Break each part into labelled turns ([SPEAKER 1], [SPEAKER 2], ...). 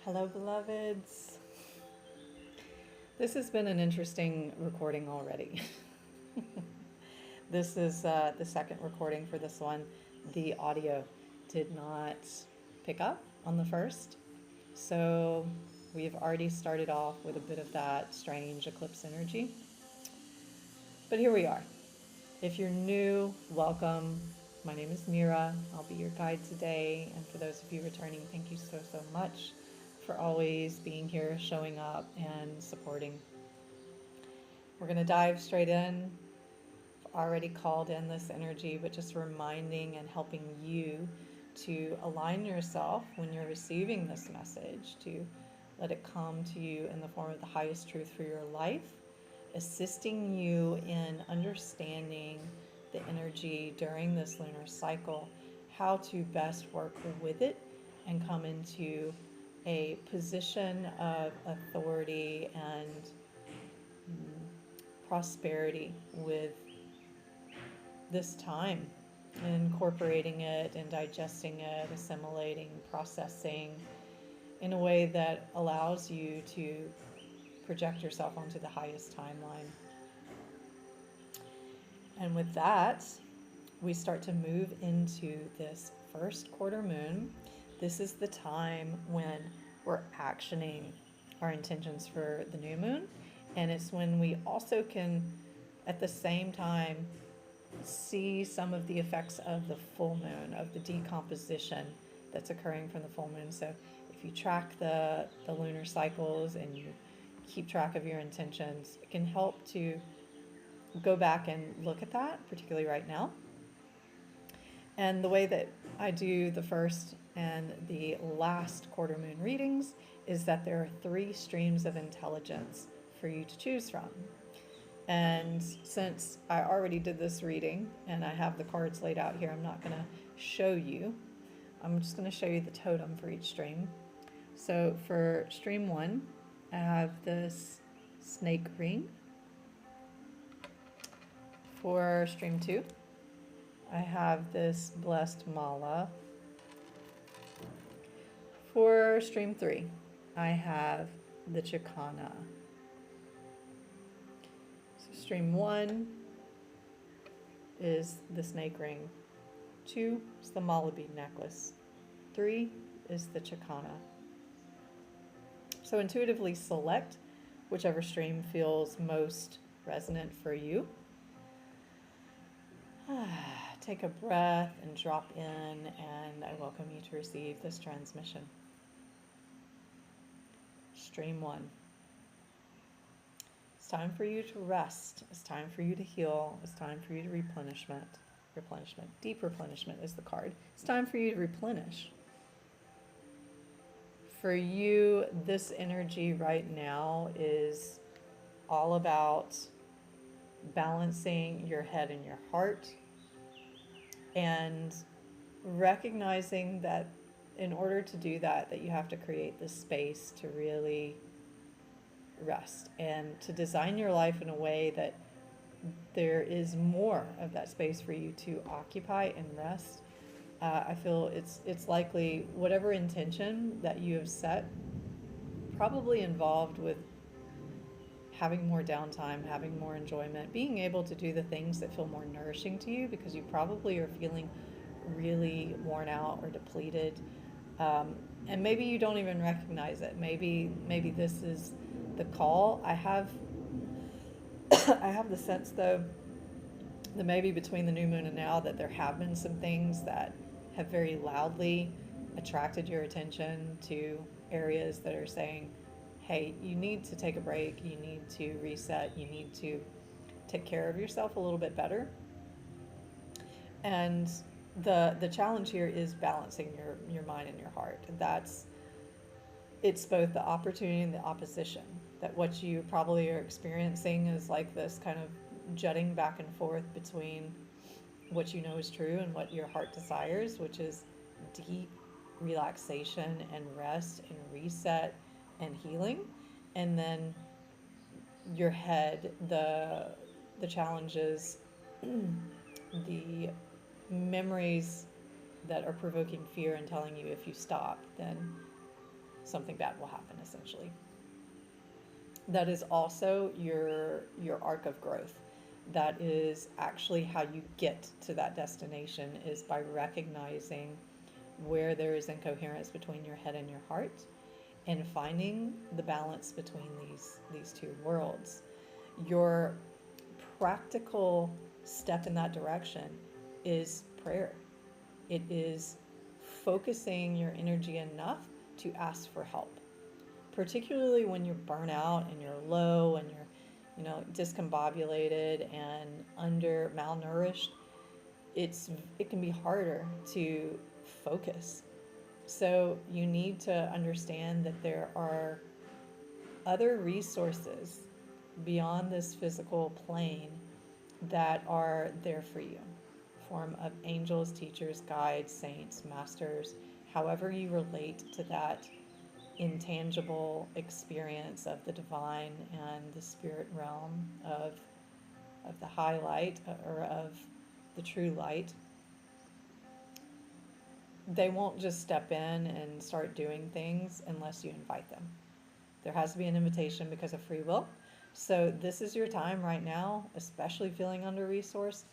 [SPEAKER 1] Hello, beloveds. This has been an interesting recording already. This is the second recording for this one. The audio did not pick up on the first, so we've already started off with a bit of that strange eclipse energy. But here we are. If you're new, welcome. My name is Mira. I'll be your guide today. And for those of you returning, thank you so much for always being here, showing up, and supporting. We're going to dive straight in. I've already called in this energy, but just reminding and helping you to align yourself when you're receiving this message, to let it come to you in the form of the highest truth for your life, assisting you in understanding the energy during this lunar cycle, how to best work with it and come into a position of authority and prosperity with this time, incorporating it and digesting it, assimilating, processing in a way that allows you to project yourself onto the highest timeline. And with that, we start to move into this first quarter moon. This is the time when we're actioning our intentions for the new moon. And it's when we also can, at the same time, see some of the effects of the full moon, of the decomposition that's occurring from the full moon. So if you track the lunar cycles and you keep track of your intentions, it can help to go back and look at that, particularly right now. And the way that I do the first and the last quarter moon readings is that there are 3 streams of intelligence for you to choose from. And since I already did this reading and I have the cards laid out here, I'm not going to show you. I'm just going to show you the totem for each stream. So for stream 1, I have this snake ring. For stream 2, I have this blessed mala. For stream 3, I have the chikana. So stream 1 is the snake ring. 2 is the mala bead necklace. 3 is the chikana. So intuitively select whichever stream feels most resonant for you. Take a breath and drop in, and I welcome you to receive this transmission. Stream 1. It's time for you to rest. It's time for you to heal. It's time for you to replenishment. Deep replenishment is the card. It's time for you to replenish. For you, this energy right now is all about balancing your head and your heart, and recognizing that in order to do that you have to create the space to really rest and to design your life in a way that there is more of that space for you to occupy and rest. I feel it's likely whatever intention that you have set probably involved with having more downtime, having more enjoyment, being able to do the things that feel more nourishing to you, because you probably are feeling really worn out or depleted. And maybe you don't even recognize it. Maybe this is the call. I have the sense, though, that maybe between the new moon and now that there have been some things that have very loudly attracted your attention to areas that are saying, hey, you need to take a break, you need to reset, you need to take care of yourself a little bit better. And the challenge here is balancing your mind and your heart. It's both the opportunity and the opposition. That what you probably are experiencing is like this kind of jutting back and forth between what you know is true and what your heart desires, which is deep relaxation and rest and reset and healing. And then your head, the challenges, the memories that are provoking fear and telling you if you stop, then something bad will happen, essentially. That is also your arc of growth. That is actually how you get to that destination, is by recognizing where there is incoherence between your head and your heart, and finding the balance between these two worlds. Your practical step in that direction is prayer. It is focusing your energy enough to ask for help, particularly when you're burnt out and you're low and you're, discombobulated and under malnourished. It can be harder to focus. So you need to understand that there are other resources beyond this physical plane that are there for you, form of angels, teachers, guides, saints, masters, however you relate to that intangible experience of the divine and the spirit realm of the high light, or of the true light. They won't just step in and start doing things unless you invite them. There has to be an invitation because of free will. So this is your time right now, especially feeling under-resourced.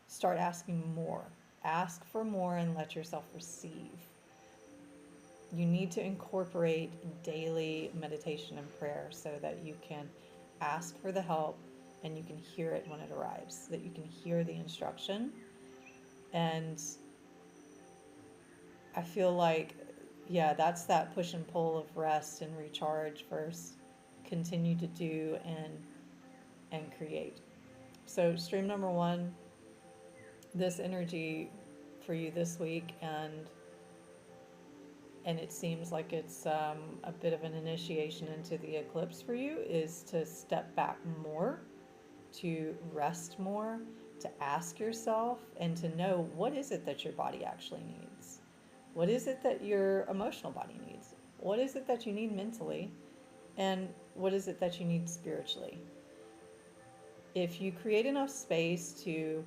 [SPEAKER 1] Start asking more. Ask for more and let yourself receive. You need to incorporate daily meditation and prayer so that you can ask for the help and you can hear it when it arrives, that you can hear the instruction. And I feel like, yeah, that's that push and pull of rest and recharge versus continue to do and create. So stream number 1, this energy for you this week, and it seems like it's a bit of an initiation into the eclipse for you, is to step back more, to rest more, to ask yourself, and to know, what is it that your body actually needs? What is it that your emotional body needs? What is it that you need mentally? And what is it that you need spiritually? If you create enough space to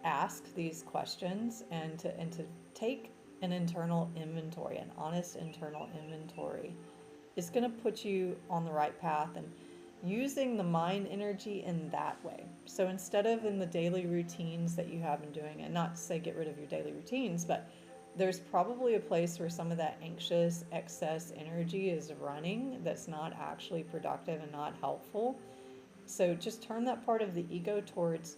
[SPEAKER 1] ask these questions and to take an internal inventory, an honest internal inventory, it's going to put you on the right path, and using the mind energy in that way. So instead of in the daily routines that you have been doing, and not to say get rid of your daily routines, but there's probably a place where some of that anxious excess energy is running that's not actually productive and not helpful. So just turn that part of the ego towards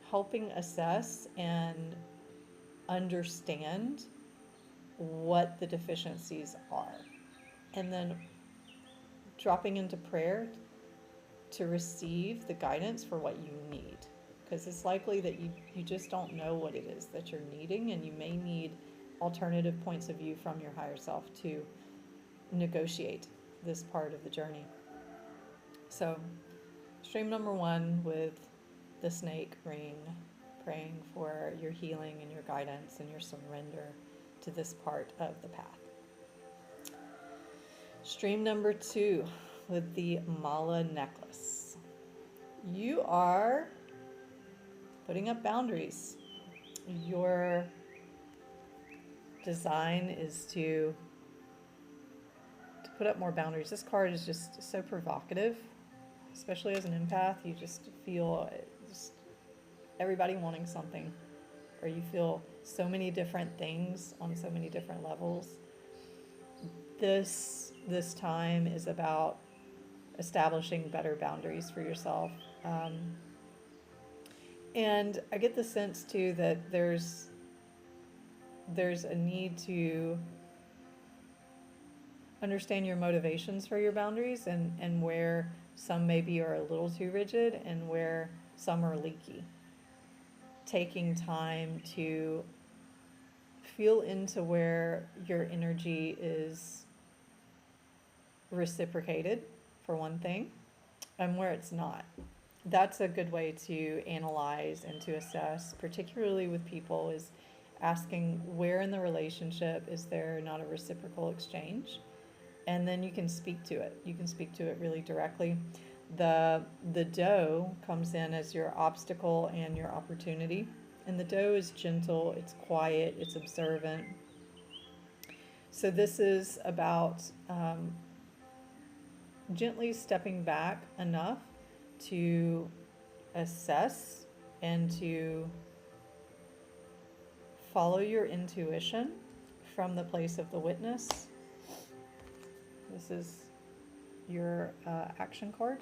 [SPEAKER 1] helping assess and understand what the deficiencies are, and then dropping into prayer to receive the guidance for what you need, because it's likely that you just don't know what it is that you're needing, and you may need alternative points of view from your higher self to negotiate this part of the journey. So stream number 1 with the snake ring, praying for your healing and your guidance and your surrender to this part of the path. Stream number 2 with the mala necklace. You are putting up boundaries. Your design is to put up more boundaries. This card is just so provocative, especially as an empath. You just feel everybody wanting something, or you feel so many different things on so many different levels. This time is about establishing better boundaries for yourself. And I get the sense too that there's a need to understand your motivations for your boundaries, and where some maybe are a little too rigid and where some are leaky. Taking time to feel into where your energy is reciprocated, for one thing, and where it's not. That's a good way to analyze and to assess, particularly with people, is asking where in the relationship is there not a reciprocal exchange, and then you can speak to it. You can speak to it really directly. The doe comes in as your obstacle and your opportunity, and the doe is gentle, it's quiet, it's observant. So this is about gently stepping back enough to assess and to follow your intuition from the place of the witness. This is your action card.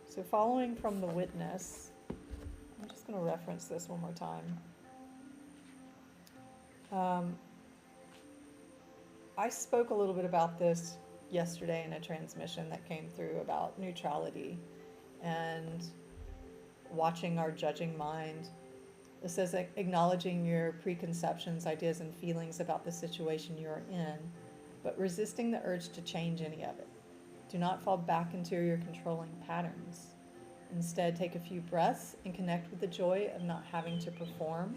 [SPEAKER 1] So following from the witness, I'm just going to reference this one more time. I spoke a little bit about this yesterday in a transmission that came through about neutrality and watching our judging mind. It says acknowledging your preconceptions, ideas, and feelings about the situation you're in, but resisting the urge to change any of it. Do not fall back into your controlling patterns. Instead, take a few breaths and connect with the joy of not having to perform.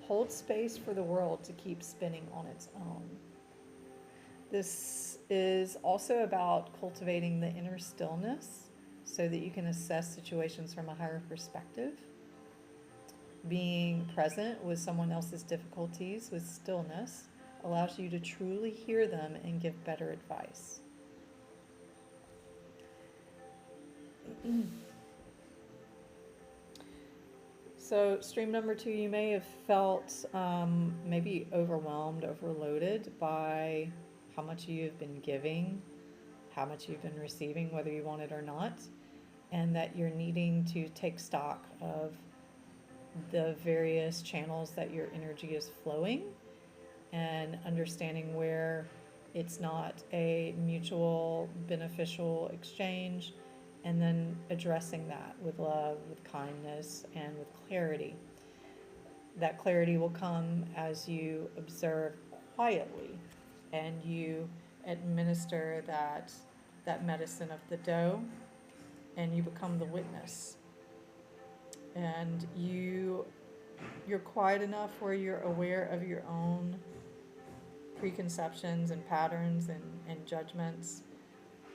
[SPEAKER 1] Hold space for the world to keep spinning on its own. This is also about cultivating the inner stillness so that you can assess situations from a higher perspective. Being present with someone else's difficulties with stillness allows you to truly hear them and give better advice. So stream number 2, you may have felt maybe overwhelmed, overloaded by how much you've been giving, how much you've been receiving, whether you want it or not, and that you're needing to take stock of the various channels that your energy is flowing and understanding where it's not a mutual beneficial exchange, and then addressing that with love, with kindness, and with clarity. That clarity will come as you observe quietly and you administer that medicine of the dough, and you become the witness. And you're quiet enough where you're aware of your own preconceptions and patterns and judgments,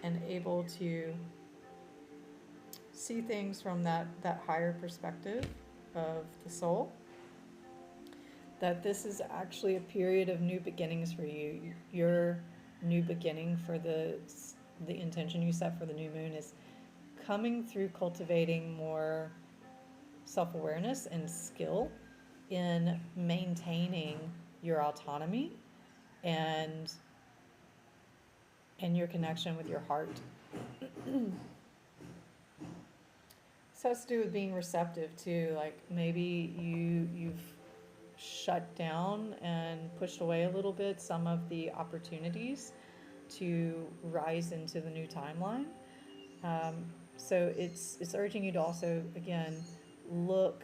[SPEAKER 1] and able to see things from that higher perspective of the soul. That this is actually a period of new beginnings for you. Your new beginning for the intention you set for the new moon is coming through cultivating more self-awareness and skill in maintaining your autonomy and your connection with your heart. This has to do with being receptive too. Like maybe you've shut down and pushed away a little bit some of the opportunities to rise into the new timeline. So it's urging you to also, again, look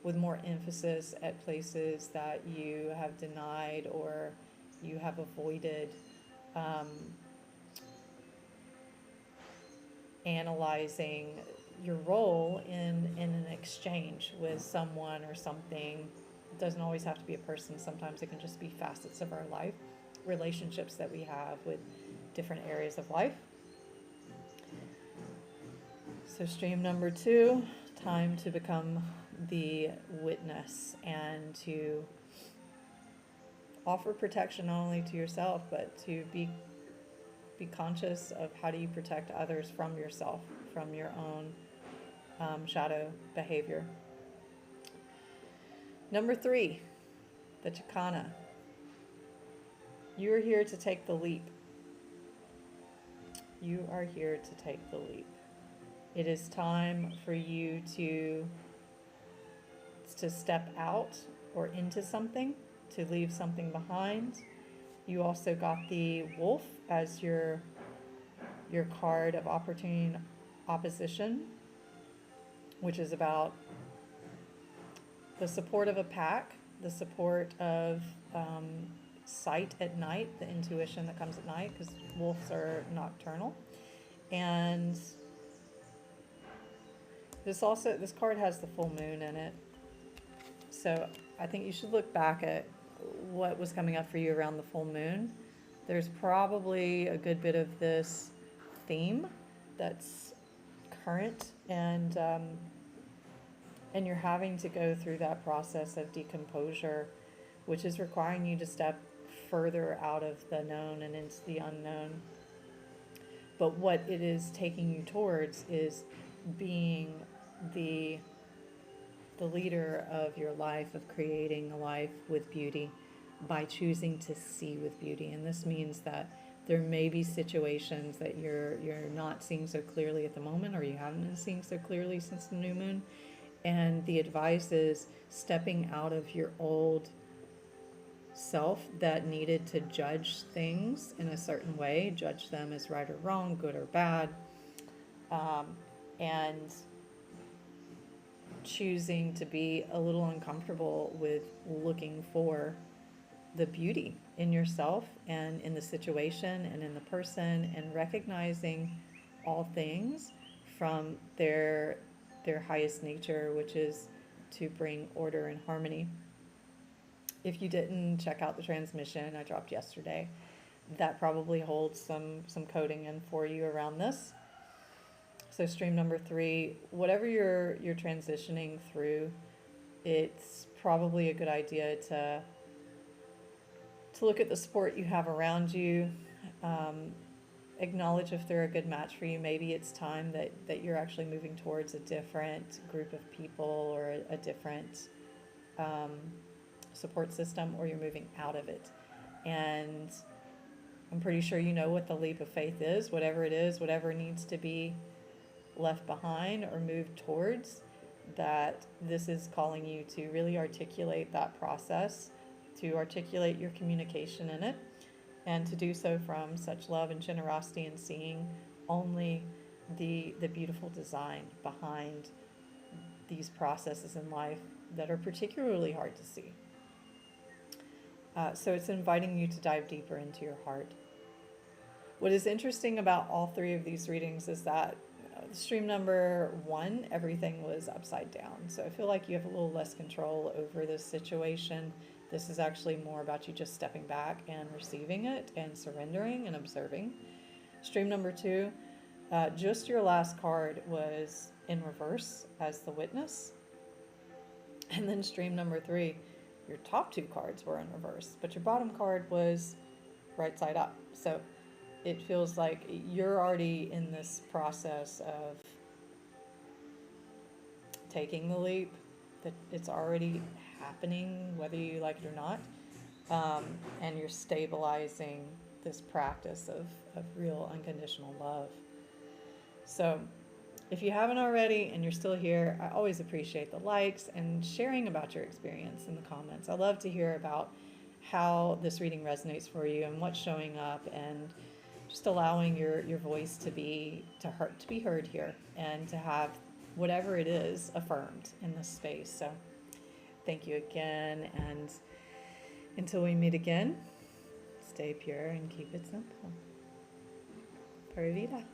[SPEAKER 1] with more emphasis at places that you have denied or you have avoided, analyzing your role in an exchange with someone or something. It doesn't always have to be a person. Sometimes it can just be facets of our life, relationships that we have with different areas of life. So stream number 2, time to become the witness and to offer protection not only to yourself, but to be conscious of how do you protect others from yourself, from your own shadow behavior. Number 3, the Chicana. You are here to take the leap. You are here to take the leap. It is time for you to step out or into something, to leave something behind. You also got the wolf as your card of opportunity and opposition, which is about the support of a pack, the support of sight at night, the intuition that comes at night, because wolves are nocturnal. And this card has the full moon in it. So I think you should look back at what was coming up for you around the full moon. There's probably a good bit of this theme that's current, and you're having to go through that process of decomposure, which is requiring you to step further out of the known and into the unknown. But what it is taking you towards is being the leader of your life, of creating a life with beauty by choosing to see with beauty. And this means that there may be situations that you're not seeing so clearly at the moment, or you haven't been seeing so clearly since the new moon. And the advice is stepping out of your old self that needed to judge things in a certain way, judge them as right or wrong, good or bad, and choosing to be a little uncomfortable with looking for the beauty in yourself and in the situation and in the person, and recognizing all things from their highest nature, which is to bring order and harmony. If you didn't check out the transmission I dropped yesterday, that probably holds some coding in for you around this. So stream number 3, whatever you're transitioning through, it's probably a good idea to look at the support you have around you, acknowledge if they're a good match for you. Maybe it's time that you're actually moving towards a different group of people, or a different support system, or you're moving out of it. And I'm pretty sure you know what the leap of faith is, whatever it is, whatever needs to be left behind or moved towards, that this is calling you to really articulate that process, to articulate your communication in it, and to do so from such love and generosity, and seeing only the beautiful design behind these processes in life that are particularly hard to see. So it's inviting you to dive deeper into your heart. What is interesting about all 3 of these readings is that stream number 1, everything was upside down. So I feel like you have a little less control over this situation. This is actually more about you just stepping back and receiving it and surrendering and observing. Stream number 2, just your last card was in reverse as the witness. And then stream number 3, your top 2 cards were in reverse, but your bottom card was right side up. So it feels like you're already in this process of taking the leap, that it's already happening, whether you like it or not, and you're stabilizing this practice of real unconditional love. So if you haven't already and you're still here, I always appreciate the likes and sharing about your experience in the comments. I love to hear about how this reading resonates for you and what's showing up, and just allowing your voice to be heard here, and to have whatever it is affirmed in this space. So thank you again, and until we meet again, stay pure and keep it simple. Pura vida.